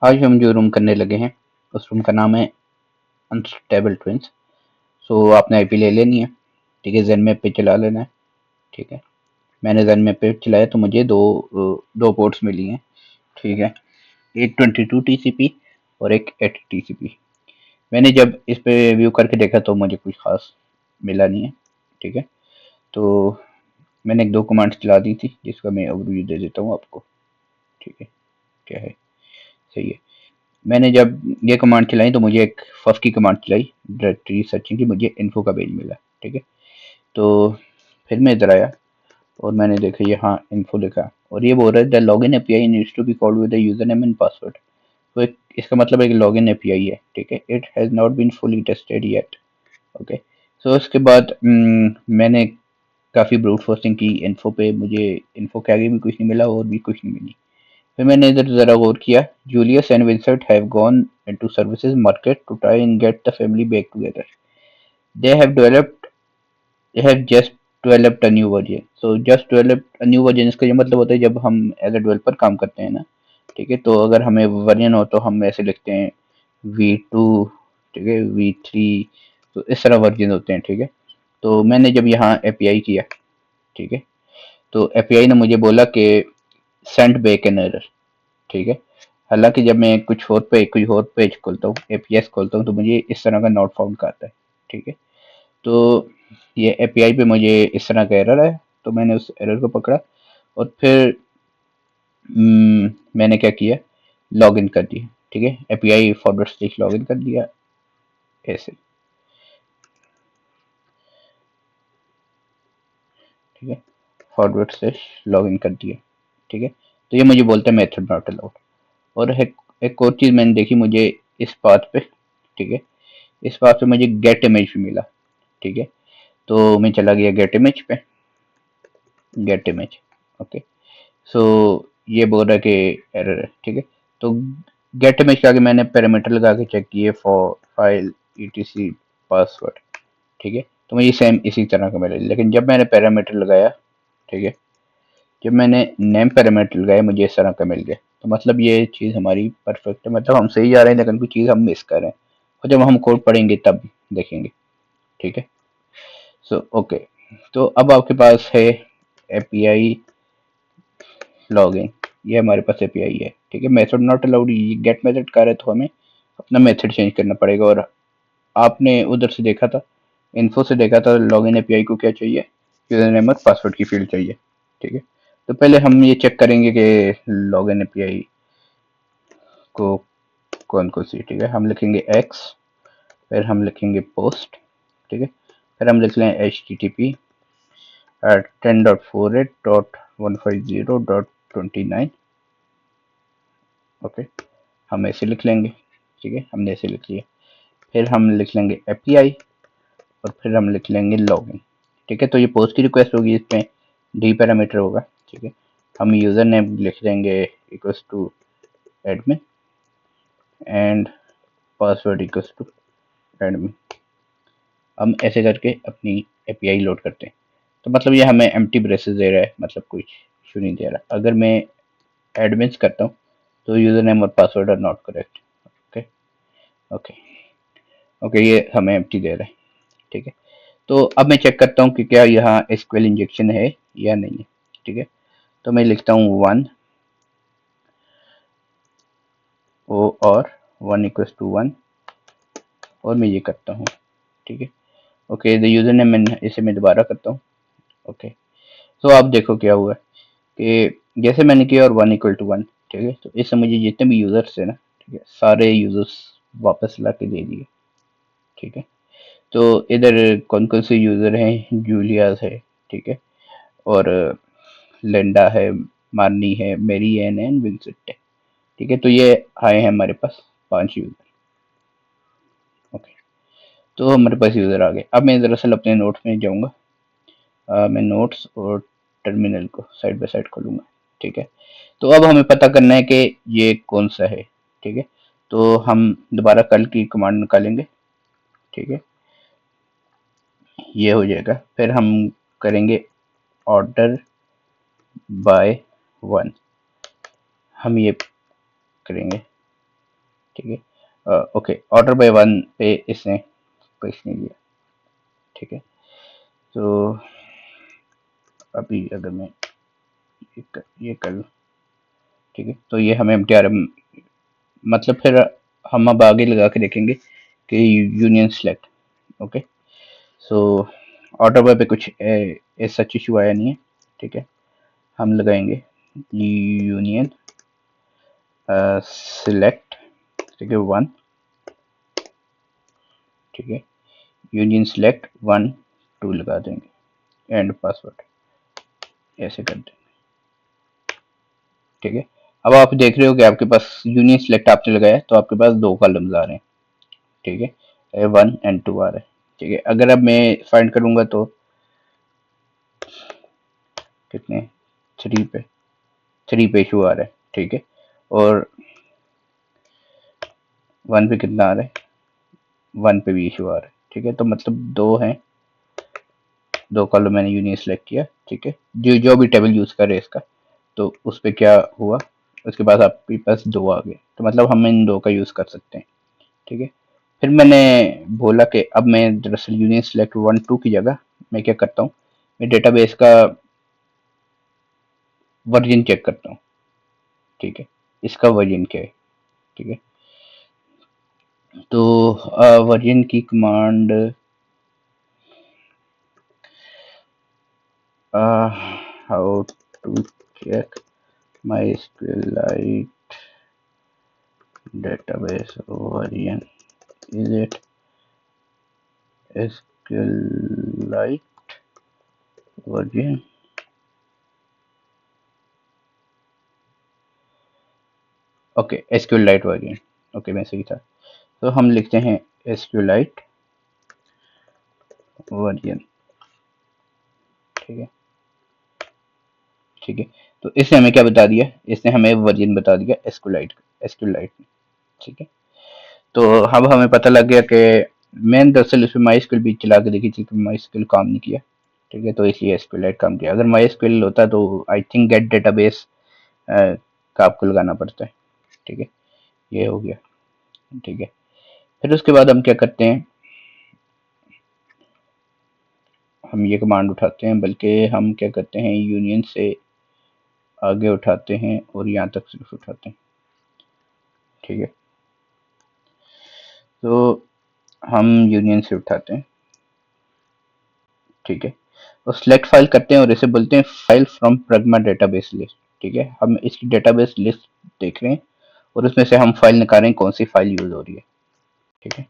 आज हम जो रूम करने लगे हैं उस रूम का नाम है अनस्टेबल ट्विंस। सो आपने आईपी ले लेनी है, ठीक है। जेन मैप पे चला लेना है, ठीक है। मैंने जेन मैप पे चलाया तो मुझे दो पोर्ट्स मिली हैं, ठीक है। एक 22 TCP और एक 8 TCP। मैंने जब इस पे व्यू करके देखा तो मुझे कुछ खास मिला नहीं है, ठीक है। तो मैंने एक दो कमांड चला दी थी जिसका मैं ओवरव्यू दे देता हूँ आपको, ठीक है। क्या है, सही है। मैंने जब ये कमांड चलाई तो मुझे एक फर्स्ट की कमांड चलाई डायरेक्टरी सर्चिंग की, मुझे इन्फो का पेज मिला, ठीक है। तो फिर मैं इधर आया और मैंने देखा यहाँ इन्फो लिखा और ये बोल रहा है the login API needs to be called with the user name and password. तो इसका मतलब एक लॉगिन एपीआई है, ठीक है। It has not been fully tested yet, okay. So उसके बाद मैंने काफ़ी ब्रूट फोर्सिंग की इन्फो पे, मुझे इन्फो के आगे भी कुछ नहीं मिला और भी कुछ नहीं मिली। फिर मैंने इधर ज़रा गौर किया, Julius and Vincent have gone into services market to try and get the family back together. They have developed they have just developed a new version. So just developed a new version, इसका ये मतलब होता है जब हम as a developer काम करते हैं ना, ठीक है। तो अगर हमें वर्जन हो तो हम ऐसे लिखते हैं V2, ठीक है, V3। तो इस तरह वर्जन होते हैं, ठीक है। तो मैंने जब यहाँ एपीआई किया, ठीक है, तो एपीआई ने मुझे बोला कि सेंड बैक एन एरर, ठीक है। हालांकि जब मैं कुछ और पेज खोलता हूँ, एपीएस खोलता हूँ, तो मुझे इस तरह का नॉट फाउंड का आता है, ठीक है। तो ये एपीआई पे मुझे इस तरह का एरर है, तो मैंने उस एरर को पकड़ा और फिर मैंने क्या किया, लॉग इन कर दिया, ठीक है। API forward slash log in कर दिया ऐसे, ठीक है। फॉरवर्ड स्लैश लॉग इन कर दिया, ठीक है। तो ये मुझे बोलता है मेथड नॉट अलाउड। और एक और चीज़ मैंने देखी, मुझे इस पाथ पे, ठीक है, इस पाथ पे मुझे गेट इमेज भी मिला, ठीक है। तो मैं चला गया गेट इमेज पे, गेट इमेज, ओके। सो ये बोल रहा है कि एरर है, ठीक है। तो गेट इमेज के आगे मैंने पैरामीटर लगा के चेक किए फॉर फाइल etc पासवर्ड, ठीक है। तो मुझे सेम इसी तरह का मिला, लेकिन जब मैंने पैरामीटर लगाया, ठीक है, जब मैंने नेम पैरामीटर लगाया मुझे इस तरह का मिल गया। तो मतलब ये चीज़ हमारी परफेक्ट है, मतलब हम सही जा रहे हैं लेकिन कोई चीज़ हम मिस कर रहे हैं, और जब हम कोड पढ़ेंगे तब देखेंगे, ठीक है। सो ओके, तो अब आपके पास है एपीआई लॉगिन, ये हमारे पास एपीआई है, ठीक है। Method not allowed, get method का है तो हमें अपना मेथड चेंज करना पड़ेगा। और आपने उधर से देखा था, इन्फो से देखा था, लॉगिन एपीआई को क्या चाहिए, यूजर नेम और पासवर्ड की फील्ड चाहिए, ठीक है। तो पहले हम ये चेक करेंगे कि लॉगिन एपीआई को कौन कौन सी, ठीक है। हम लिखेंगे एक्स, फिर हम लिखेंगे पोस्ट, ठीक है। फिर हम लिख लें http://10.48.150.29, ओके। हम ऐसे लिख लेंगे, ठीक है, हमने ऐसे लिख लिया। फिर हम लिख लेंगे एपीआई और फिर हम लिख लेंगे लॉगिन, ठीक है। तो ये पोस्ट की रिक्वेस्ट होगी, इसमें डी पैरामीटर होगा, ठीक है। हम यूज़र नेम लिख देंगे equals to admin and password equals to admin. हम ऐसे करके अपनी एपीआई लोड करते हैं। तो मतलब ये हमें एम्प्टी ब्रेसेस दे रहा है, मतलब कुछ इशू नहीं दे रहा। अगर मैं एडमिन्स करता हूँ तो यूज़र नेम और password are not correct, okay, okay, okay, ये हमें एम्प्टी दे रहा है, ठीक है। तो अब मैं चेक करता हूँ कि क्या यहाँ एसक्यूएल इंजेक्शन है या नहीं है, ठीक है। तो मैं लिखता हूँ 1 ओ और 1 इक्वल्स टू 1 और मैं ये करता हूँ, ठीक है। ओके, द यूज़र नेम, इसे मैं दोबारा करता हूँ, ओके। तो आप देखो क्या हुआ कि जैसे मैंने किया और 1 = 1, ठीक है। तो इससे मुझे जितने भी यूज़र्स थे ना, ठीक है, सारे यूज़र्स वापस ला के दे दिए, ठीक है। तो इधर कौन कौन से यूज़र हैं, जूलियास है, ठीक है, और लिंडा है, मार्नी है, मेरी एन एंड विंसेंट है, ठीक है। तो ये आए हैं हमारे पास 5 यूज़र, ओके। तो हमारे पास यूज़र आ गए। अब मैं दरअसल अपने नोट्स में जाऊँगा, मैं नोट्स और टर्मिनल को साइड बाय साइड खोलूँगा, ठीक है। तो अब हमें पता करना है कि ये कौन सा है, ठीक है। तो हम दोबारा कल की कमांड निकालेंगे, ठीक है, ये हो जाएगा। फिर हम करेंगे ऑर्डर बाय 1, हम ये करेंगे, ठीक है। ओके, ऑर्डर बाय वन पे इसने कुछ नहीं दिया। ठीक है, तो अभी अगर मैं ये कर लूँ, ठीक है, तो ये हमें MTRM मतलब फिर हम अब आगे लगा के देखेंगे कि union select. Okay, so order boy पे कुछ सच इशू आया नहीं है। ठीक है, हम लगाएंगे यूनियन सिलेक्ट, ठीक है, वन। ठीक है, यूनियन सिलेक्ट वन टू लगा देंगे, एंड पासवर्ड ऐसे कर देंगे। ठीक है, अब आप देख रहे हो कि आपके पास यूनियन सिलेक्ट आपने लगाया तो आपके पास दो कॉलम्स आ रहे हैं। ठीक है, वन एंड टू आ रहे हैं। ठीक है, अगर अब मैं फाइंड करूंगा तो कितने, थ्री पे इशू आ रहा है। ठीक है, और वन पे कितना आ रहा है, वन पे भी इशू आ रहा है। ठीक है, तो मतलब दो हैं, दो कॉलम मैंने यूनियन सेलेक्ट किया। ठीक है, जो जो भी टेबल यूज कर रहे हैं इसका, तो उस पर क्या हुआ, उसके बाद आपके पास दो आ गए, तो मतलब हम इन दो का यूज कर सकते हैं। ठीक है, फिर मैंने बोला कि अब मैं दरअसल यूनियन सेलेक्ट वन टू की जगह मैं क्या करता हूँ, मैं डेटाबेस का वर्जन चेक करता हूँ। ठीक है, इसका वर्जन क्या है। ठीक है, तो वर्जन की command how to check my SQLite database version, is it SQLite version। Okay, SQLite version, okay मैं सही था। तो हम लिखते हैं SQLite वर्जन। ठीक है, ठीक है, तो इसने हमें क्या बता दिया, इसने हमें वर्जन बता दिया SQLite। ठीक है, तो अब हमें पता लग गया कि मैंने दरअसल इसमें MySQL भी चला के देखी थी, तो MySQL काम नहीं किया। ठीक है, तो इसलिए SQLite काम किया। अगर MySQL होता तो आई थिंक गेट डेटाबेस का आपको लगाना पड़ता है। ठीक है, ये हो गया। ठीक है, फिर उसके बाद हम क्या करते हैं, हम ये कमांड उठाते हैं, बल्कि हम क्या करते हैं, यूनियन से आगे उठाते हैं और यहाँ तक सिर्फ उठाते हैं। ठीक है, तो हम यूनियन से उठाते हैं। ठीक है, और सिलेक्ट फाइल करते हैं और इसे बोलते हैं file from pragma database list. ठीक है, हम इसकी डेटाबेस लिस्ट देख रहे हैं और उसमें से हम फाइल निकाल रहे हैं, कौन सी फाइल यूज हो रही है। ठीक है,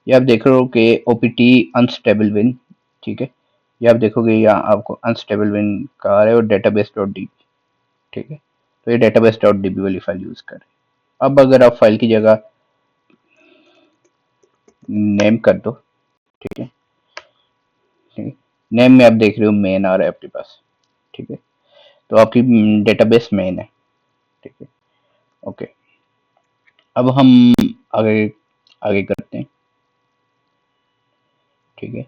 ये आप देख रहे हो कि OPT अनस्टेबल विन। ठीक है, ये आप देखोगे यहाँ आपको अनस्टेबल विन का आ रहा है और डेटाबेस डॉट डी। ठीक है, तो ये डेटाबेस डॉट डीबी वाली फाइल यूज कर रहे हैं। अब अगर आप फाइल की जगह नेम कर दो, ठीक है, ठीक है, नेम में आप देख रहे हो मेन आ रहा है आपके पास। ठीक है, तो आपकी डेटाबेस मेन है। ठीक है, ओके, अब हम आगे आगे करते हैं। ठीक है,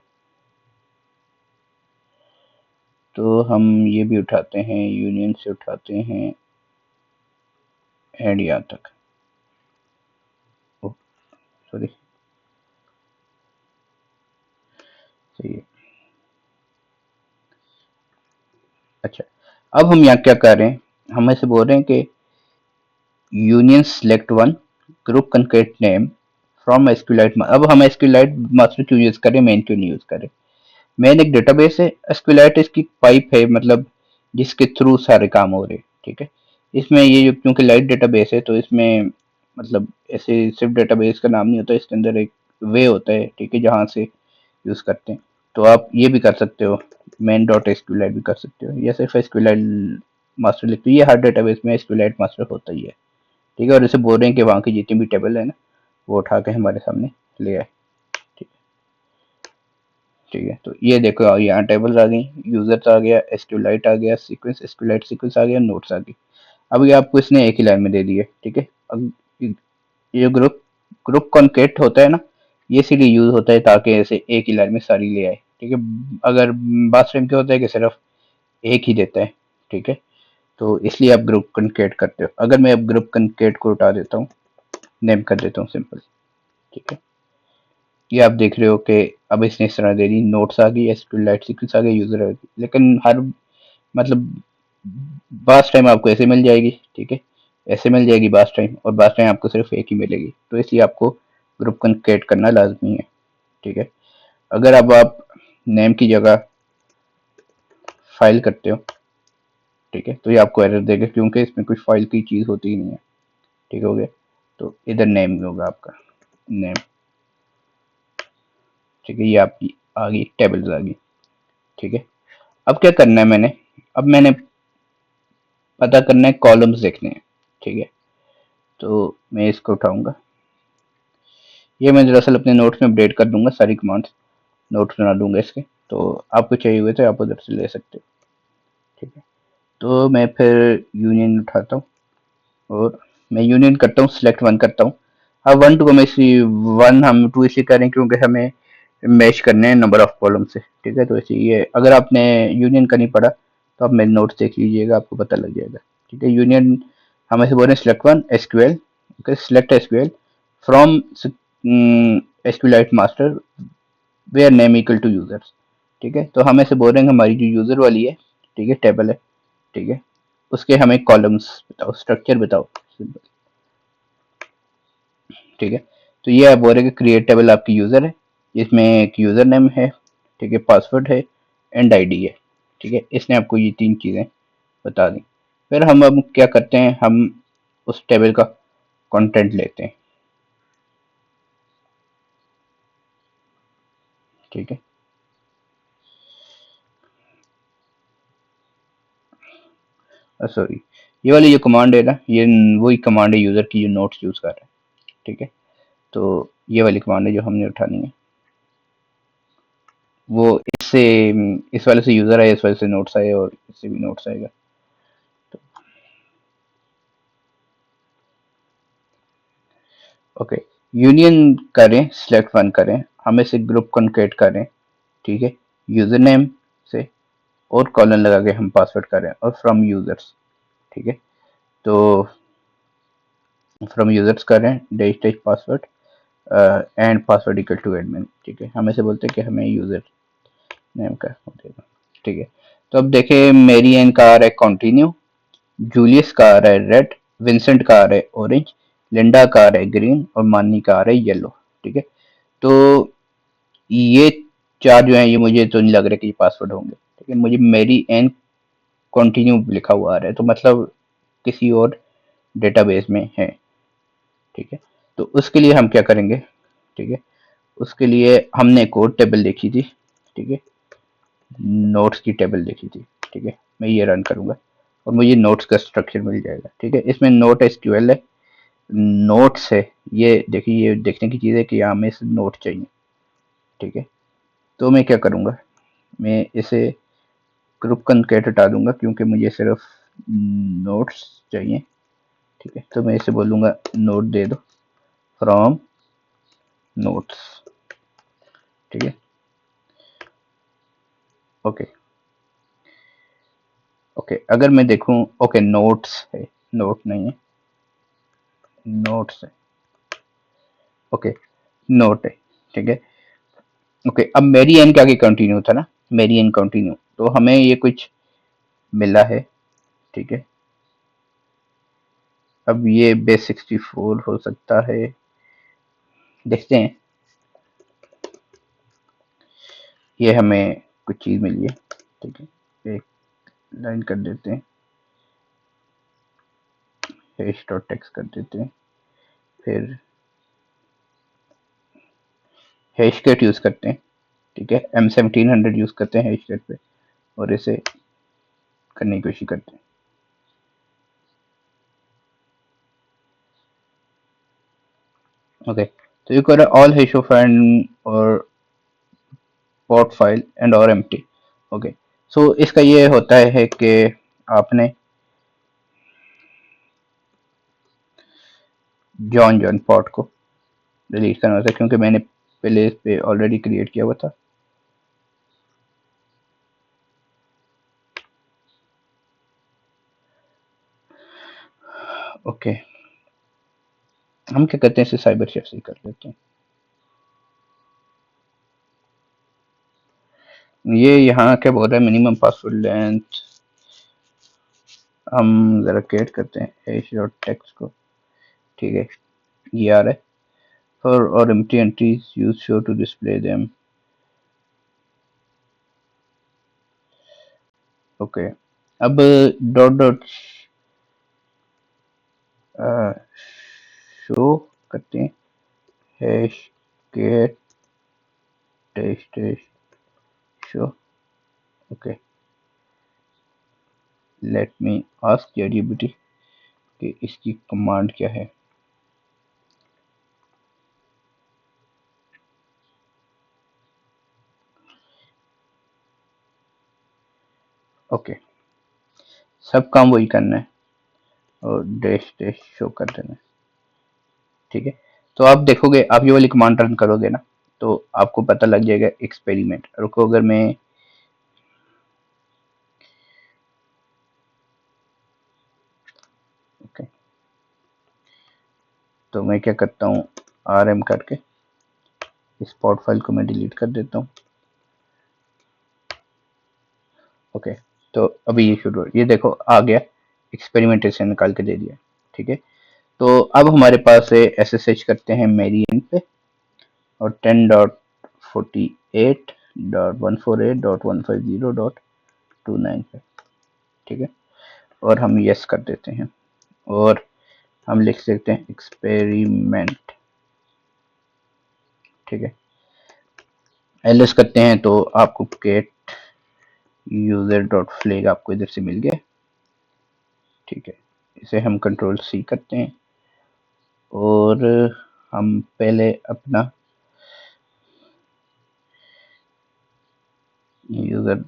तो हम ये भी उठाते हैं, यूनियन से उठाते हैं एंड यहाँ तक, सॉरी, सही है। अच्छा, अब हम यहाँ क्या कर रहे हैं, हम ऐसे बोल रहे हैं कि union select one group concat name from SQLite। अब हम SQLite मास्टर क्यों यूज करें, मेन क्यों नहीं यूज करें। मेन एक डेटाबेस है, SQLite इसकी पाइप है, मतलब जिसके थ्रू सारे काम हो रहे हैं। ठीक है, इसमें ये जो क्योंकि लाइट डेटाबेस है तो इसमें मतलब ऐसे सिर्फ डेटाबेस का नाम नहीं होता, इसके अंदर एक वे होता है। ठीक है, जहाँ से यूज करते हैं, तो आप ये भी कर सकते हो, मेन डॉट SQLite भी कर सकते हो, या सिर्फ SQLite मास्टर लिखते हो, ये हर डेटाबेस में SQLite मास्टर होता ही है। ठीक है, और इसे बोल रहे हैं कि वहाँ की जितनी भी टेबल है ना, वो उठा के हमारे सामने ले आए। ठीक, ठीक है, तो ये देखो यहाँ टेबल्स आ गई, यूजर्स आ गया, SQLite आ गया, सीक्वेंस SQLite सीक्वेंस आ गया, नोट्स आ गई। अब ये आपको इसने एक ही लाइन में दे दिए। ठीक है, अब ये ग्रुप ग्रुप कॉन्केट होता है ना, ये इसीलिए यूज होता है ताकि ऐसे एक ही लाइन में सारी ले आए। ठीक है, अगर बात फ्रेम क्या होता है कि सिर्फ एक ही देता है। ठीक है, तो इसलिए आप ग्रुप कॉन्केट करते हो। अगर मैं अब ग्रुप कॉन्केट को उठा देता हूँ, नेम कर देता हूँ सिंपल। ठीक है, ये आप देख रहे हो कि अब इसने इस तरह दे दी, नोट्स आ गई, एसक्यूएलआइट सीक्वेंस आ गई, यूजर आ गई, लेकिन हर मतलब बास टाइम आपको ऐसे मिल जाएगी। ठीक है, ऐसे मिल जाएगी बास टाइम, और बास टाइम आपको सिर्फ एक ही मिलेगी, तो इसलिए आपको ग्रुप कंकेट करना लाजमी है। ठीक है, अगर अब आप नेम की जगह फाइल करते हो, ठीक है, तो ये आपको एरर देगा क्योंकि इसमें कुछ फाइल की चीज होती ही नहीं है। ठीक हो गया, तो इधर नेम होगा आपका नेम। ठीक है, ये आपकी आ गई, टेबल्स आ गई। ठीक है, अब क्या करना है मैंने, अब मैंने पता करना है, कॉलम्स देखने हैं। ठीक है, तो मैं इसको उठाऊंगा, ये मैं दरअसल अपने नोट्स में अपडेट कर दूंगा, सारी कमांड्स नोट्स बना दूंगा इसके, तो आपको चाहिए हुए तो आप उधर से ले सकते हो। ठीक है, तो मैं फिर यूनियन उठाता हूँ, और मैं यूनियन करता हूँ, सिलेक्ट वन करता हूँ। अब वन टू हम इसी वन हम टू इसलिए करें क्योंकि हमें मैच करने हैं नंबर ऑफ कॉलम से। ठीक है, तो इसीलिए अगर आपने यूनियन का नहीं पढ़ा तो आप मेरे नोट्स देख लीजिएगा, आपको पता लग जाएगा। ठीक है, यूनियन हम ऐसे बोल रहे हैं, select one SQL, okay, select SQL from SQLite master where name equal to users. ठीक है, तो हम ऐसे बोल रहे हैं हमारी जो यूजर वाली है, ठीक है, टेबल है, ठीक है, उसके हमें कॉलम्स बताओ, स्ट्रक्चर बताओ सिंपल। ठीक है, तो ये आप बोल रहे हैं कि क्रिएट टेबल आपकी यूजर है, इसमें एक यूजर नेम है, ठीक है, पासवर्ड है, एंड आईडी है। ठीक है, इसने आपको ये तीन चीजें बता दी। फिर हम अब क्या करते हैं, हम उस टेबल का कंटेंट लेते हैं। ठीक है, सॉरी, ये वाली जो कमांड है ना, ये वही कमांड है यूजर की जो नोट्स यूज कर रहा है। ठीक है, तो ये वाली कमांड है जो हमने उठानी है, वो इससे, इस वाले से यूजर है, इस वाले से नोट्स आए, और इससे भी नोट्स आएगा। ओके, यूनियन करें, सिलेक्ट वन करें, हम इसे ग्रुप कॉन्केट करें। ठीक है, यूजर नेम से, और कॉलन लगा के हम पासवर्ड करें, और फ्रॉम यूजर्स। ठीक है, तो फ्रॉम यूजर्स करें, dash dash password and password equal to admin. ठीक है, हम ऐसे बोलते हैं कि हमें यूजर नेम का हो देगा। ठीक है, तो अब देखें, मेरी एन का आ रहा है कंटिन्यू, जूलियस का आ रहा है रेड, विंसेंट का आ रहा है ऑरेंज, लिंडा का आ रहा है ग्रीन, और मानी का आ रहा है येलो। ठीक है, तो ये चार जो है, ये मुझे तो नहीं लग रहा कि ये पासवर्ड होंगे। ठीक है, मुझे मेरी एन कंटिन्यू लिखा हुआ आ रहा है, तो मतलब किसी और डेटाबेस में है। ठीक है, तो उसके लिए हम क्या करेंगे, ठीक है, उसके लिए हमने एक और टेबल देखी थी। ठीक है, नोट्स की टेबल देखी थी। ठीक है, मैं ये रन करूंगा, और मुझे नोट्स का स्ट्रक्चर मिल जाएगा। ठीक है, इसमें नोट एसक्यूएल है, नोट्स है, ये देखिए, ये देखने की चीज़ है कि यहाँ हमें इसे नोट चाहिए। ठीक है, तो मैं क्या करूँगा, मैं इसे ग्रुप कंकेट हटा दूंगा क्योंकि मुझे सिर्फ नोट्स चाहिए। ठीक है, तो मैं इसे बोलूँगा नोट दे दो फ्रॉम नोट्स। ठीक है, ओके, ओके, अगर मैं देखूं, ओके, नोट्स है, नोट नहीं है, नोट्स है, ओके, नोट है। ठीक है, ओके, अब मेरी एन के आगे कंटिन्यू था ना, मेरी एन कंटिन्यू, तो हमें ये कुछ मिला है। ठीक है, अब ये बेस 64 हो सकता है, देखते हैं, ये हमें कुछ चीज़ मिली है। ठीक है, एक लाइन कर देते हैं, हैश डॉट टेक्स्ट कर देते हैं, फिर हैश कैट यूज़ करते हैं। ठीक है, M1700 यूज़ करते हैं हैश कैट पे, और इसे करने की कोशिश करते हैं। ओके, तो you got all hash of and और port file and और empty। ओके, सो इसका ये होता है कि आपने जॉन जॉन पॉट को डिलीट करना होता है क्योंकि मैंने पहले इस पे ऑलरेडी क्रिएट किया हुआ था। ओके, हम क्या करते हैं, इसे साइबर शेफ से कर लेते हैं। ये यहाँ क्या बोल रहा है, मिनिमम पासवर्ड लेंथ हम जरा क्रिएट करते हैं एच डॉट टेक्स्ट को, ठीक है, ये आ रहा है। फॉर और empty entries use show to display them, okay. अब डॉट डॉट शो करते हैं, hash get dash dash show, okay. Let me ask ChatGPT कि इसकी कमांड क्या है। ओके, सब काम वही करना है और डैश डैश शो कर देना है, ठीक है। तो आप देखोगे, आप ये वाली कमांड रन करोगे ना, तो आपको पता लग जाएगा एक्सपेरिमेंट। रुको, अगर मैं ओके, तो मैं क्या करता हूँ, rm करके इस पॉट फाइल को मैं डिलीट कर देता हूँ। ओके, तो अभी ये शुरू, ये देखो आ गया, एक्सपेरिमेंटेशन निकाल के दे दिया, ठीक है। तो अब हमारे पास है SSH करते हैं मेरियन पे और 10.48.148.150.29 पे, ठीक है। और हम यस कर देते हैं और हम लिख सकते हैं एक्सपेरिमेंट, ठीक है। एलएस करते हैं तो आपको गेट यूजर डॉट फ्लैग आपको इधर से मिल गया, ठीक है। इसे हम कंट्रोल सी करते हैं और हम पहले अपना यूजर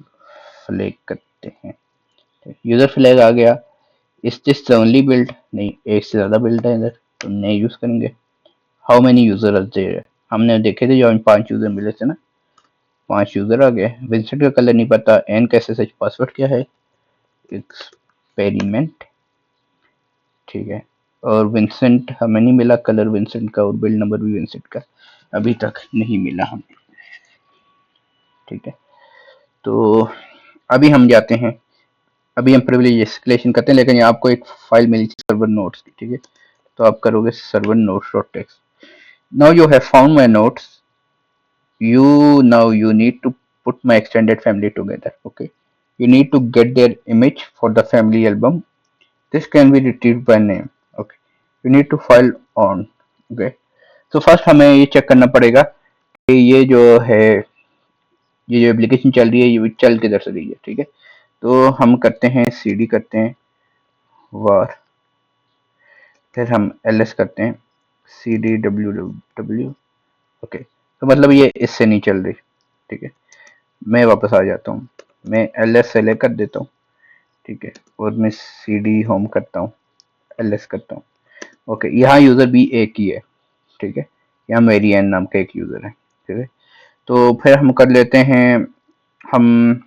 फ्लैग करते हैं। यूजर फ्लैग आ गया। इस दिस ओनली बिल्ड, नहीं एक से ज़्यादा बिल्ड है इधर, तो नहीं यूज़ करेंगे। हाउ मेनी यूजर देयर, हमने देखे थे जो हमें 5 यूजर मिले थे ना, 5 यूजर आ गए। विंसेंट का कलर नहीं पता, एन का SSH पासवर्ड क्या है, एक्सपेरिमेंट, ठीक है। और विंसेंट हमें नहीं मिला कलर विंसेंट का, और बिल्ड नंबर भी विंसेंट का अभी तक नहीं मिला हमें, ठीक है। तो अभी हम जाते हैं, अभी हम प्रिविलेज एस्केलेशन करते हैं, लेकिन आपको एक फाइल मिली थी सर्वर नोट्स की, ठीक है। तो आप करोगे server notes dot text. Now you have found my notes, you need to put my extended family together, okay. You need to get their image for the family album. This can be retrieved by name, okay. You need to file on, okay. तो first हमें ये check करना पड़ेगा कि ये जो है, ये जो एप्लीकेशन चल रही है ये चल किधर से रही है, ठीक है। तो हम करते हैं cd करते हैं var, फिर हम ls करते हैं cd www, ओके। तो मतलब ये इससे नहीं चल रही, ठीक है। मैं वापस आ जाता हूँ, मैं ls सेलेक्ट कर देता हूँ, ठीक है। और मैं cd होम करता हूँ, ls करता हूँ, ओके। यहाँ यूज़र भी एक ही है, ठीक है। यहाँ मेरी एन नाम का एक यूज़र है, ठीक है। तो फिर हम कर लेते हैं, हम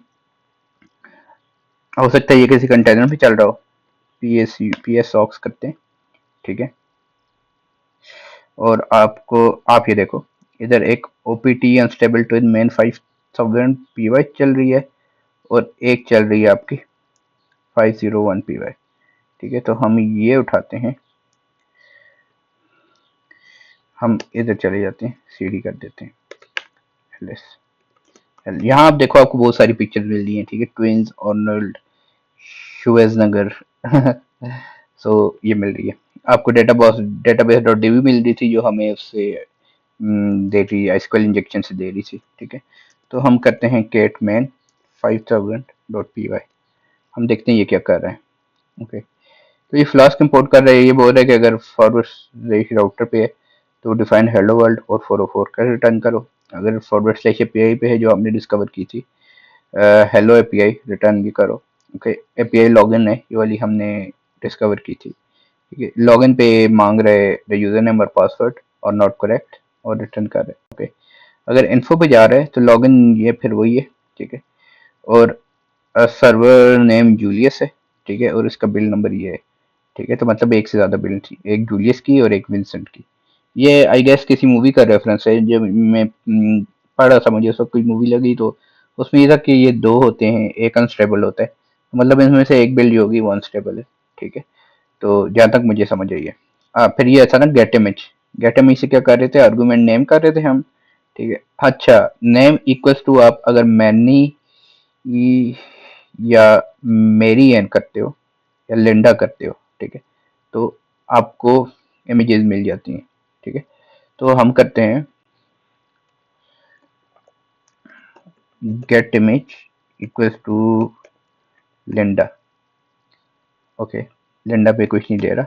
हो सकता है ये किसी कंटेनर में चल रहा हो, ps socks करते हैं, ठीक है। और आपको, आप ये देखो इधर एक opt unstable twin main 5000 py चल रही है और एक चल रही है आपकी 501 py, ठीक है। तो हम ये उठाते हैं, हम इधर चले जाते हैं, cd कर देते हैं ls। यहाँ आप देखो आपको बहुत सारी पिक्चर मिल रही हैं, ठीक है। ट्विंस, अर्नल्ड शुवेजनगर सो ये मिल रही है आपको। डेटाबेस डॉट db मिल रही थी जो हमें उससे दे रही है, एसक्यूएल इंजेक्शन से दे रही थी, ठीक है। तो हम करते हैं केट मैन 5000 डॉट py, हम देखते हैं ये क्या कर रहा है, ओके। तो ये फ्लास्क इंपोर्ट कर रहा है, ये बोल रहा है कि अगर फॉरवर्ड राउटर पे है तो डिफाइन हेलो वर्ल्ड और 404 का रिटर्न करो। अगर फॉरवर्ड स्लैश एपीआई पे है जो आपने डिस्कवर की थी, हेलो एपीआई रिटर्न भी करो, ओके। एपीआई लॉगिन है, ये वाली हमने डिस्कवर की थी, ठीक है। लॉगिन पे मांग रहे द यूजर नेम और पासवर्ड और नॉट करेक्ट, और रिटर्न कर रहे हैं, ओके। अगर इन्फो पे जा रहे हैं तो लॉगिन ये फिर वही है, ठीक है। और सर्वर नेम जूलियस है, ठीक है। और इसका बिल नंबर ये है, ठीक है, तो मतलब एक से ज़्यादा बिल्ड थी, एक जूलियस की और एक विंसेंट की। ये आई गेस किसी मूवी का रेफरेंस है, जब मैं पढ़ रहा था मुझे सब कोई मूवी लगी, तो उसमें ये था कि ये दो होते हैं, एक अनस्टेबल होता है, तो मतलब इनमें से एक बिल्ड होगी वो अनस्टेबल है। ठीक है, तो जहाँ तक मुझे समझ आई है। फिर ये अचानक गेट इमेज, गेट इमेज से क्या कर रहे थे, आर्गूमेंट नेम कर रहे थे हम। ठीक है, अच्छा, नेम इक्वल्स टू आप अगर मैनी या मेरी एन करते हो या लिंडा करते हो, ठीक है, तो आपको इमेजेस मिल जाती हैं। ठीक है, तो हम करते हैं get image equals to Linda. Okay, Linda पे कुछ नहीं दे रहा,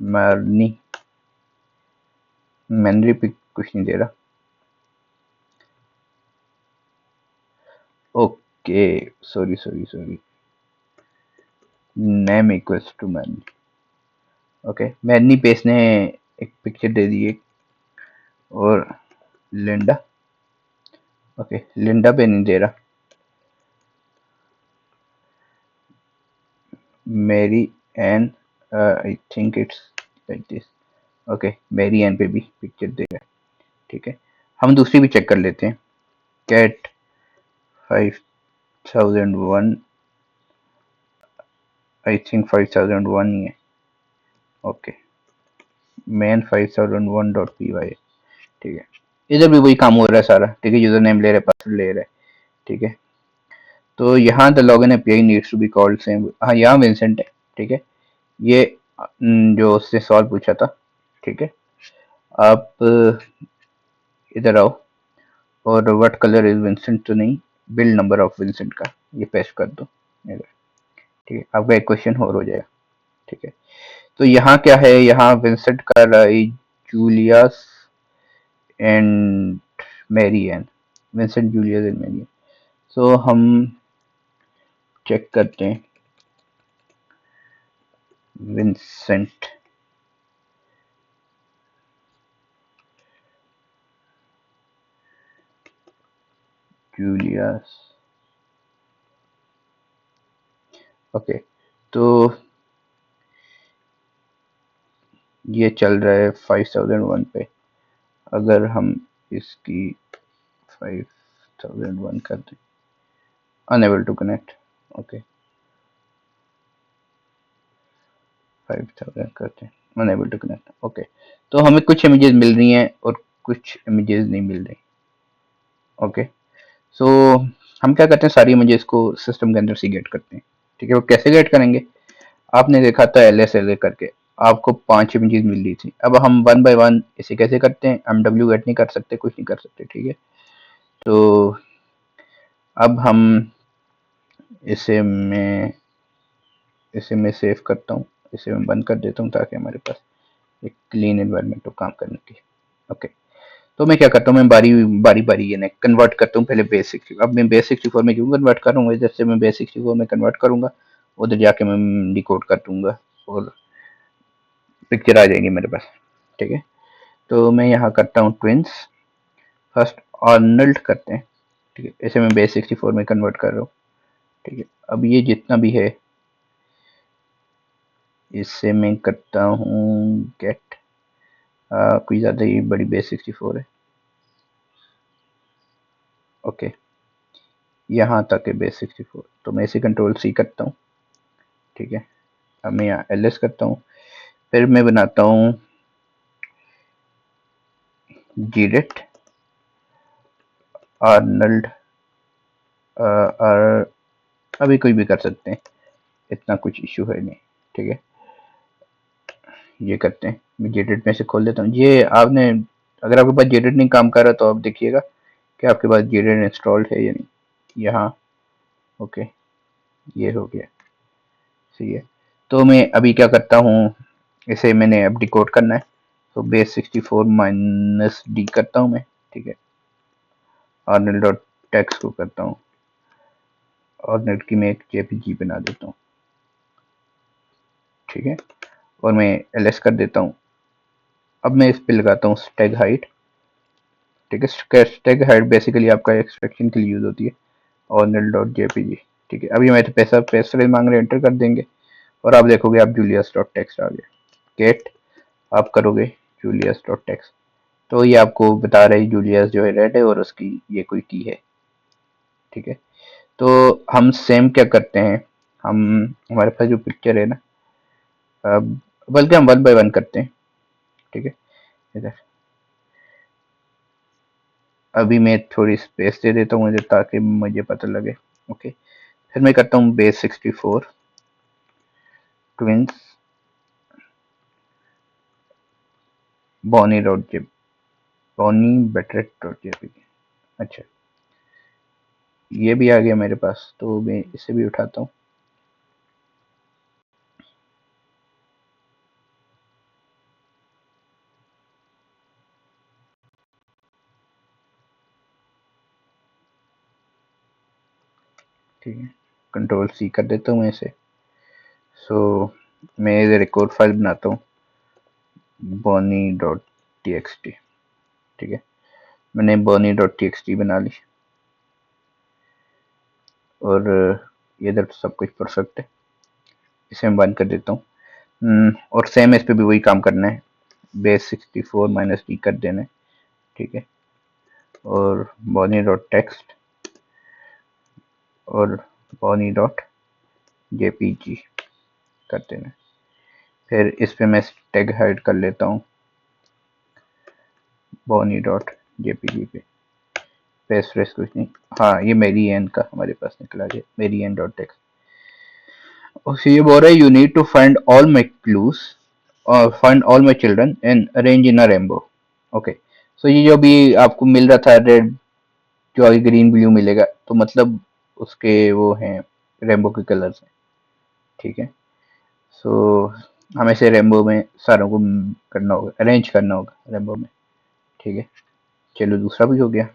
मरनी मेनरी पे कुछ नहीं दे रहा। Okay, sorry sorry sorry, name equals to Manny. Okay, Manny पे इसने एक पिक्चर दे दी है, और लिंडा, ओके लिंडा पे नहीं दे रहा, Mary Ann, I think it's like this. Okay, Mary Ann पे भी पिक्चर दे रहा है। ठीक है, हम दूसरी भी चेक कर लेते हैं, कैट 5001, आई थिंक 5001 ही है। Okay, man 5001 dot P Y. ठीक है, इधर भी वही काम हो रहा है सारा। ठीक है, यूजर नेम ले रहे, पासवर्ड ले रहे। ठीक है, तो यहाँ the login API needs to be called same, हाँ यहाँ विंसेंट है। ठीक है, ये जो उससे सवाल पूछा था। ठीक है, आप इधर आओ, और व्हाट कलर इज विंसेंट, तो नहीं, बिल्ड नंबर ऑफ विंसेंट का ये पेस्ट कर दो इधर। ठीक है, आपका एक क्वेश्चन और हो जाएगा। ठीक है, तो यहाँ क्या है, यहाँ विंसेंट कर रहा है Julius and Mary Ann, Vincent Julius and Mary Ann. So हम चेक करते हैं, विंसेंट जूलियस। ओके, तो ये चल रहा है 5001 पे। अगर हम इसकी 5001 कर दें, अनेबल टू कनेक्ट। ओके, 5000 करते हैं, अनेबल टू कनेक्ट। ओके, तो हमें कुछ इमेजेस मिल रही हैं और कुछ इमेजेस नहीं मिल रही। ओके, सो हम क्या करते हैं, सारी इमेजेस को सिस्टम के अंदर से गेट करते हैं। ठीक है, वो कैसे गेट करेंगे, आपने देखा था LSLA करके, आपको 5 इमेजेस मिल रही थी। अब हम वन बाय वन इसे कैसे करते हैं, हम डब्ल्यू गेट नहीं कर सकते, कुछ नहीं कर सकते। ठीक है, तो अब हम इसे मैं इसे मैं सेव करता हूँ, इसे मैं बंद कर देता हूँ, ताकि हमारे पास एक क्लीन एनवायरनमेंट हो काम करने की। ओके, तो मैं क्या करता हूँ, मैं बारी बारी बारी यानी कन्वर्ट करता हूँ, पहले बेस 64। अब मैं बेस 64 में क्यों कन्वर्ट करूँगा, जैसे मैं बेस 64 में कन्वर्ट करूँगा, उधर जाके मैं डिकोड कर दूंगा और पिक्चर आ जाएगी मेरे पास। ठीक है, तो मैं यहाँ करता हूँ ट्विंस, फर्स्ट आर्नल्ड करते हैं। ठीक है, इसे मैं बेस 64 में कन्वर्ट कर रहा हूँ। ठीक है, अब ये जितना भी है, इससे मैं करता हूँ गेट, कोई ज़्यादा ही बड़ी बेस 64 है। ओके, यहाँ तक है बेस 64, तो मैं इसे कंट्रोल C करता हूँ। ठीक है, अब मैं यहाँ LS करता हूँ, फिर मैं बनाता हूँ जीरेट आर्नल्ड, और अभी कोई भी कर सकते हैं, इतना कुछ इशू है नहीं। ठीक है, ये करते हैं, मैं जेडेट में से खोल देता हूँ। ये आपने, अगर आपके पास जेडेट नहीं काम कर रहा, तो आप देखिएगा कि आपके पास जेडेट इंस्टॉल्ड है या नहीं। यहाँ ओके, ये हो गया, सही है। तो मैं अभी क्या करता हूँ, इसे मैंने अब डिकोड करना है, तो बेस 64 माइनस डी करता हूँ मैं। ठीक है, ऑर्डिनल डॉट टेक्स्ट को करता हूँ, ऑर्डिनल की मैं एक जेपीजी बना देता हूँ। ठीक है, और मैं एलएस कर देता हूँ। अब मैं इस पे लगाता हूँ स्टैग हाइट। ठीक है, स्टैग हाइट बेसिकली आपका एक्सट्रैक्शन के लिए यूज होती है, ऑर्डिनल डॉट जेपीजी। ठीक है, अभी मैं तो पैसा पैसा मांग रहे, एंटर कर देंगे, और आप देखोगे आप जूलियस डॉट टेक्स्ट आ गया। गेट आप करोगे जूलियस डॉट टेक्स्ट, तो ये आपको बता रहा है जूलियस जो है रेड है और उसकी ये कोई की है। ठीक है, तो हम सेम क्या करते हैं, हम हमारे पास जो पिक्चर है ना, बल्कि हम वन बाय वन करते हैं। ठीक है, इधर अभी मैं थोड़ी स्पेस दे देता हूँ मुझे, ताकि मुझे पता लगे। ओके, फिर मैं करता हूँ बेस 64 ट्विंस बॉनी डॉट जेप बॉनी बेटरेट डॉट जेपीजी। अच्छा, ये भी आ गया मेरे पास, तो मैं इसे भी उठाता हूँ। ठीक है, कंट्रोल सी कर देता हूँ इसे। सो मैं इधर एक और फाइल बनाता हूँ, Bonnie dot T X T. ठीक है, मैंने Bonnie dot T X T बना ली, और इधर तो सब कुछ परफेक्ट है। इसे मैं बंद कर देता हूँ। और सेम इस पे भी वही काम करना है, बेस 64 माइनस डी कर देना है। ठीक है, और बॉनी डॉट टेक्स्ट और बॉनी डॉट जेपीजी कर देना है। फिर इस पे मैं टैग हाइड कर लेता हूँ बॉनी डॉट जेपीजी पे। पेस्ट फ्रेश कुछ नहीं, हाँ ये मेरी एन का हमारे पास निकला है, मेरी एन डॉट टेक्स्ट। और ये बोल रहा है you need to find all my clues और find all my children and arrange in a rainbow. Okay, so ये जो भी आपको मिल रहा था रेड, जो आगे ग्रीन ब्लू मिलेगा, तो मतलब उसके वो हैं रेनबो के कलर्स हैं। ठीक है, सो हमें से रेनबो में सारों को करना होगा, अरेंज करना होगा रेनबो में। ठीक है, चलो दूसरा भी हो गया।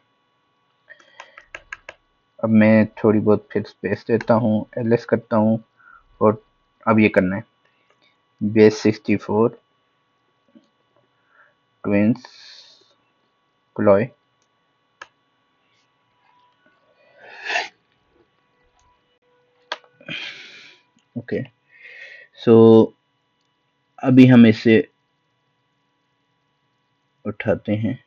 अब मैं थोड़ी बहुत फिर स्पेस देता हूँ, एलएस करता हूँ, और अब ये करना है बेस 64 ट्विंस क्लॉय। ओके, सो अभी हम इसे उठाते हैं।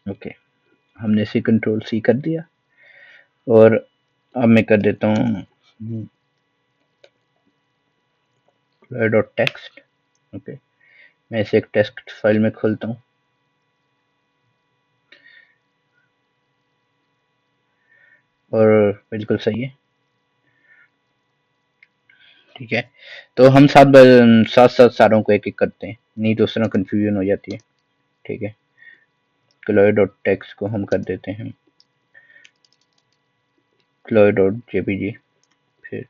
ओके, हमने इसे कंट्रोल सी कर दिया, और अब मैं कर देता हूँ डॉट टेक्स्ट। ओके, मैं इसे एक टेक्स्ट फाइल में खोलता हूँ, और बिल्कुल सही है। ठीक है, तो हम साथ साथ सारों को एक एक करते हैं, नहीं तो उस तरह कंफ्यूजन हो जाती है। ठीक है, क्लोई डॉट टेक्स्ट को हम कर देते हैं क्लोई डॉट जेपीजी, फिर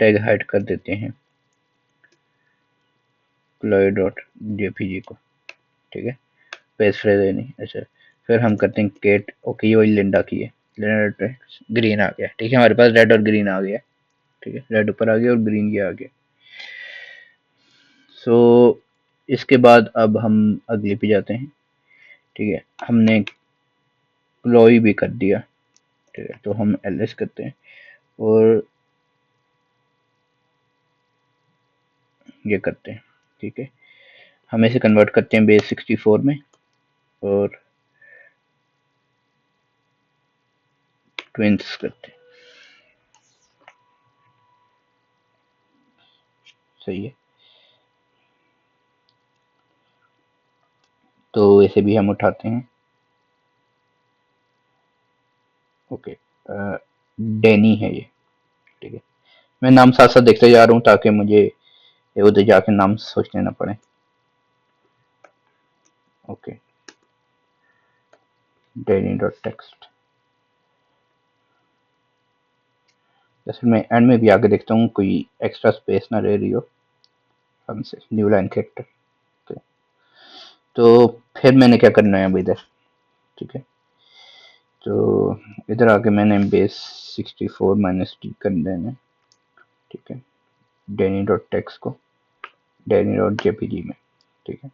टैग हाइड कर देते हैं क्लोई डॉट जेपीजी को। ठीक है, पेज फ्रेज है नहीं, अच्छा। फिर हम करते हैं केट, ओके ये वही लिंडा की है, लिंडा ग्रीन आ गया। ठीक है, हमारे पास रेड और ग्रीन आ गया। ठीक है, रेड ऊपर आ गया और ग्रीन ये आ गया। सो इसके बाद अब हम अगले पे जाते हैं। ठीक है, हमने क्लोई भी कर दिया। ठीक है, तो हम एलएस करते हैं, और ये करते हैं। ठीक है, हम इसे कन्वर्ट करते हैं बेस 64 में, और ट्विंस करते हैं। सही है, तो इसे भी हम उठाते हैं। ओके, डेनी है ये। ठीक है, मैं नाम साथ साथ देखते जा रहा हूँ, ताकि मुझे उधर जाके नाम सोचने ना पड़े। ओके, डेनी डॉट टेक्स्ट। जैसे मैं एंड में भी आके देखता हूँ कोई एक्स्ट्रा स्पेस ना रह रही हो हमसे, न्यू लाइन कैरेक्टर। तो फिर मैंने क्या करना है अब इधर। ठीक है, तो इधर आके मैंने बेस 64 माइनस टी कर देना है। ठीक है, डैनी डॉट टेक्स्ट को डैनी डॉट जेपीजी में, ठीक है।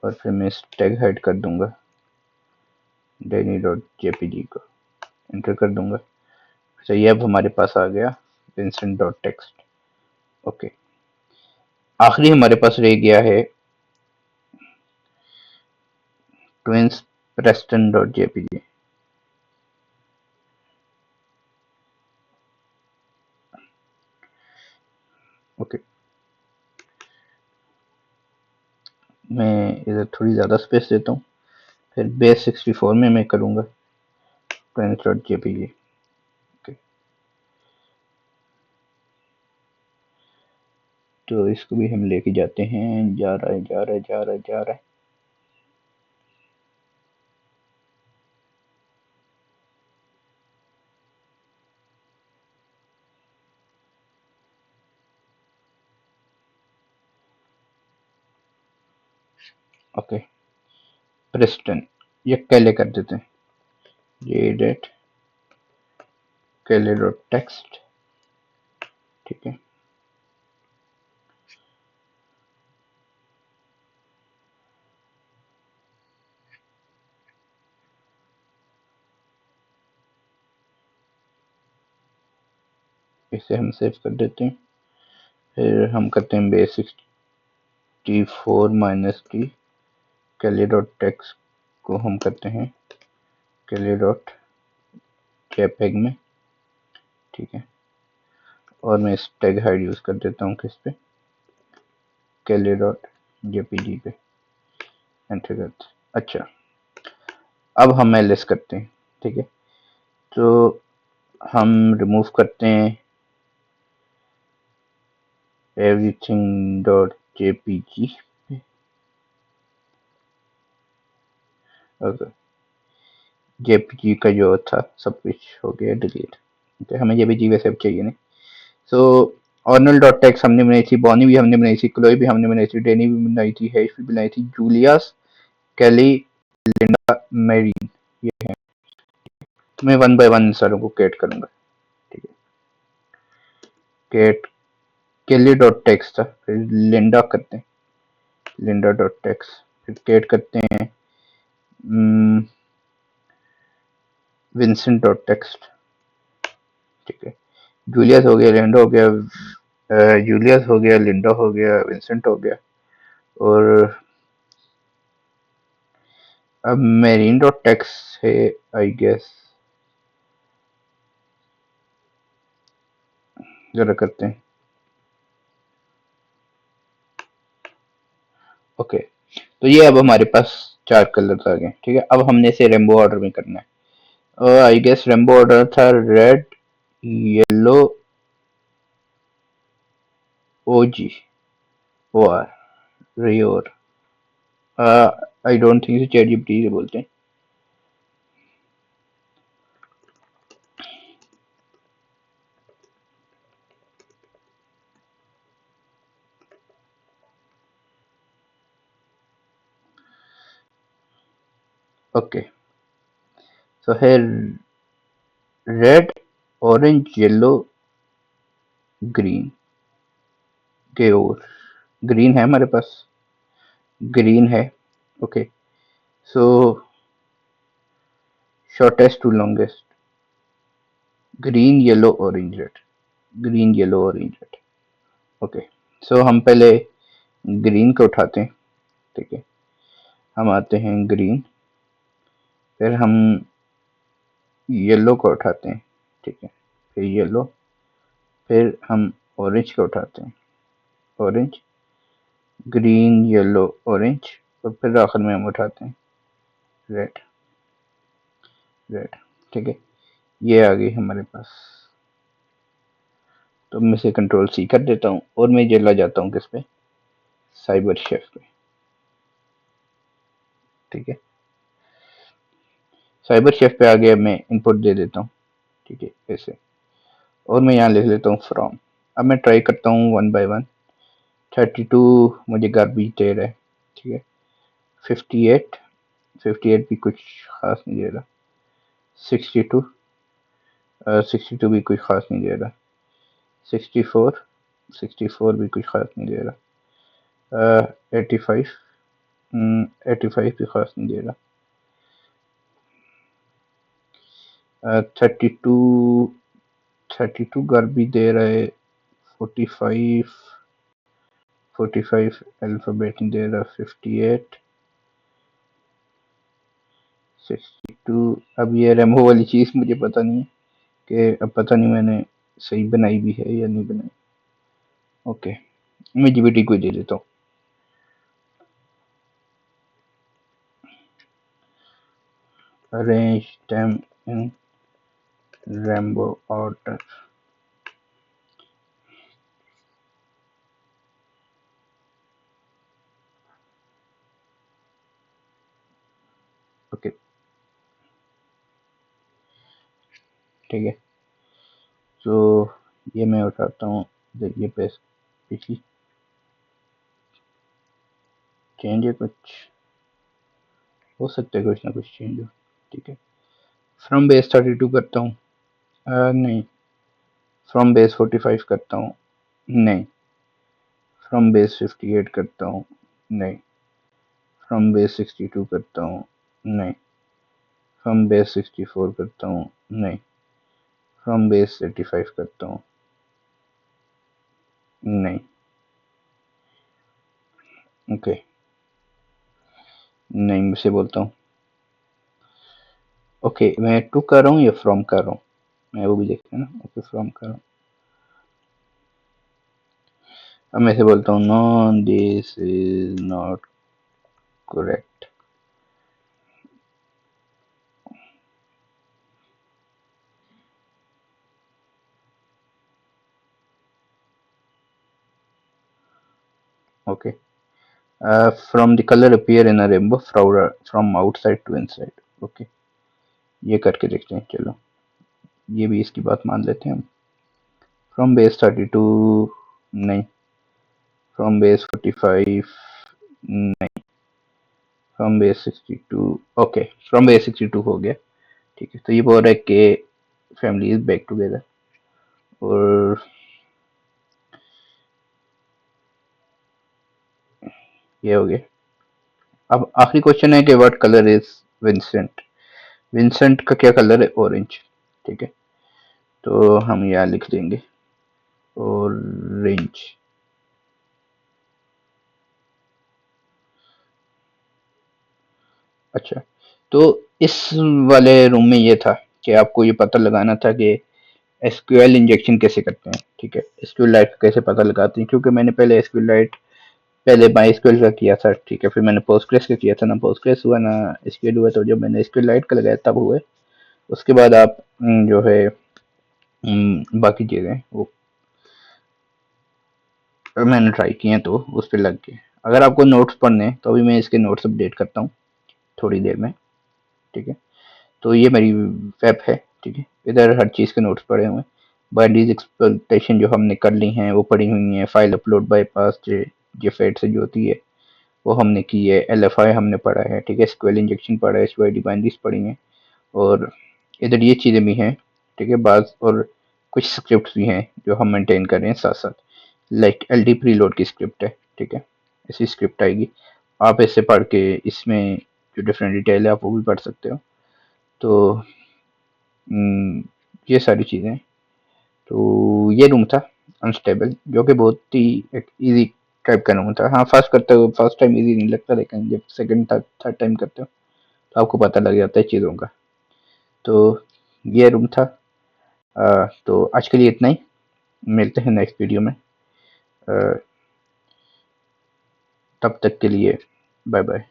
और फिर मैं इस टैग हेड कर दूंगा डैनी डॉट जेपीजी को, एंटर कर दूंगा। तो ये अब हमारे पास आ गया विंसेंट डॉट टेक्स्ट। ओके, आखिरी हमारे पास रह गया है twins Preston dot JPG. Okay, मैं इधर थोड़ी ज़्यादा स्पेस देता हूँ, फिर बेस 64 में मैं करूँगा ट्विंस डॉट जेपीजी। ओके, तो इसको भी हम लेके जाते हैं, जा रहा है जा रहा है जा रहा है जा रहा है। ओके, प्रेस्टन ये कैले कर देते हैं, ये डेट कैले डॉट टेक्स्ट, ठीक है। इसे हम सेव कर देते हैं, फिर हम करते हैं बेस 64 माइनस टी कैले डॉट टेक्स्ट को हम करते हैं कैले डॉट जेपेग में, ठीक है। और मैं इस टैग हाइड यूज कर देता हूँ किस पे, कैले डॉट जेपीजी पे, एंटर करते हैं। अच्छा, अब हम एलएस करते हैं, ठीक है। तो हम रिमूव करते हैं एवरीथिंग डॉट जेपीजी पे। ओके, जेपीजी का जो था सब कुछ हो गया डिलीट। तो हमें जेपीजी वैसे अब चाहिए नहीं। सो ऑर्नल डॉट टेक्स्ट हमने बनाई थी, बॉनी भी हमने बनाई थी, क्लोई भी हमने बनाई थी, डेनी भी बनाई थी, हैश भी बनाई थी, जूलियस, कैली, लिंडा, मैरीन, ये है। तो मैं वन बाय वन सारों को कैट करूंगा, ठीक है। कैट केली डॉट टेक्स्ट था, फिर लिंडा करते हैं लिंडा डॉट टेक्स्ट, फिर कैट करते हैं विंसेंट डॉट टेक्स्ट, ठीक है। जूलियस हो गया, लिंडा हो गया, जूलियस हो गया, लिंडा हो गया, विंसेंट हो गया। और अब मेरीन डॉट टेक्स्ट है आई गेस, जरा करते हैं। ओके, तो ये अब हमारे पास 4 कलर्स आ गए, ठीक है। अब हमने इसे रेनबो ऑर्डर में करना है, और आई गेस रेनबो ऑर्डर था रेड, येलो, ओजी, ओ आर, रियोर। I don't think ChatGPT से बोलते हैं। ओके, सो है रेड, ऑरेंज, येलो, ग्रीन के, और ग्रीन है हमारे पास, ग्रीन है। Okay, so shortest to longest, green, yellow, orange, red, green, yellow, orange, red. Okay, so हम पहले ग्रीन को उठाते हैं, ठीक है। हम आते हैं ग्रीन, फिर हम येलो को उठाते हैं, ठीक है। फिर येलो, फिर हम ऑरेंज को उठाते हैं, ऑरेंज, ग्रीन, येलो, ऑरेंज, और फिर आखिर में हम उठाते हैं रेड, रेड, ठीक है। ये आ गई हमारे पास। तो मैं इसे कंट्रोल सी कर देता हूँ, और मैं चला जाता हूँ किस पे, साइबर शेफ पे, ठीक है। साइबर शेफ पे आ गया, मैं इनपुट दे देता हूँ, ठीक है, ऐसे। और मैं यहाँ लिख लेता हूँ फ्रॉम। अब मैं ट्राई करता हूँ वन बाय वन। 32 मुझे गारबेज दे रहा है, ठीक है। 58, 58 भी कुछ खास नहीं दे रहा। 62, 62 भी कुछ खास नहीं दे रहा। 64, 64 भी कुछ खास नहीं दे रहा। 85, 85 भी खास नहीं दे रहा। 32, 32 घर भी दे रहा है। 45, 45 अल्फ़ाबेट नहीं दे रहा। 58, 62। अब ये रेमो वाली चीज़ मुझे पता नहीं है कि अब पता नहीं मैंने सही बनाई भी है या नहीं बनाई। ओके, मैं जीबीटी को ही दे देता हूँ। Arrange them in rainbow order. Okay, ठीक है। तो ये मैं उठाता हूँ। देखिए पिछली चेंज है, कुछ हो सकता है, कुछ ना कुछ चेंज हो। ठीक है, फ्रॉम बेस 32 करता हूँ। नहीं, फ्रॉम बेस 45 करता हूँ। नहीं, फ्रॉम बेस 58 करता हूँ। नहीं, फ्रॉम बेस 62 करता हूँ। नहीं, फ्रॉम बेस 64 करता हूँ। नहीं, फ्रॉम बेस 85 करता हूँ। नहीं। ओके, नहीं, मुझसे बोलता हूँ। ओके, मैं टू कर रहा हूँ या फ्रॉम कर रहा हूँ, मैं वो भी देखते हैं ना। ओके, फ्रॉम कर रहा हूँ। अब मैं से बोलता हूँ, no this is not correct. Okay, from the colour appear in a rainbow from outside to inside. Okay, ये करके देखते हैं। चलो, ये भी इसकी बात मान लेते हैं हम। फ्रॉम बेस 32, नहीं। फ्रॉम बेस 45, नहीं। From base 62, okay, from base 62 हो गया। ठीक है, तो ये बोल रहा है कि फैमिली इज बैक टुगेदर। और ये हो गया। अब आखिरी क्वेश्चन है कि what colour is Vincent. Vincent का क्या कलर है? ऑरेंज। ठीक है, तो हम यहाँ लिख देंगे ऑरेंज। अच्छा, तो इस वाले रूम में ये था कि आपको ये पता लगाना था कि एसक्यूएल इंजेक्शन कैसे करते हैं। ठीक है, एसक्यूएल लाइट कैसे पता लगाते हैं, क्योंकि मैंने पहले एसक्यूएल लाइट पहले माई एसक्यूएल का किया था। ठीक है, फिर मैंने पोस्टग्रेस का किया था, ना पोस्टग्रेस हुआ ना एसक्यूएल हुआ। तो जब मैंने एसक्यूएल लाइट का लगाया तब हुए। उसके बाद आप जो है बाकी चीज़ें वो मैंने ट्राई किए हैं तो उस पर लग गए। अगर आपको नोट्स पढ़ने हैं तो अभी मैं इसके नोट्स अपडेट करता हूँ थोड़ी देर में। ठीक है, तो ये मेरी वेब है। ठीक है, इधर हर चीज़ के नोट्स पड़े हुए हैं। बाइनरीज एक्सप्लॉइटेशन जो हमने कर ली हैं वो पड़ी हुई हैं। फाइल अपलोड बाईपास जेफेड से जो होती है वो हमने की है। एलएफआई हमने पढ़ा है। ठीक है, एसक्यूएल इंजेक्शन पढ़ा है। एसक्यूएल बाइनरीज पढ़ी हैं। और इधर ये चीज़ें भी हैं। ठीक है, बाज और कुछ स्क्रिप्ट भी हैं जो हम मेंटेन कर रहे हैं साथ साथ। लाइक एल डी प्रीलोड की स्क्रिप्ट है। ठीक है, ऐसी स्क्रिप्ट आएगी। आप इसे पढ़ के इसमें जो डिफरेंट डिटेल है आप वो भी पढ़ सकते हो। तो ये सारी चीज़ें। तो ये रूम था अनस्टेबल, जो कि बहुत ही एक इजी टाइप का रूम था। हाँ, फर्स्ट टाइम इजी नहीं लगता, लेकिन जब सेकंड थर्ड टाइम करते हो तो आपको पता लग जाता है चीज़ों का। तो ये रूम था। तो आज के लिए इतना ही। मिलते हैं नेक्स्ट वीडियो में। अ, तब तक के लिए बाय बाय।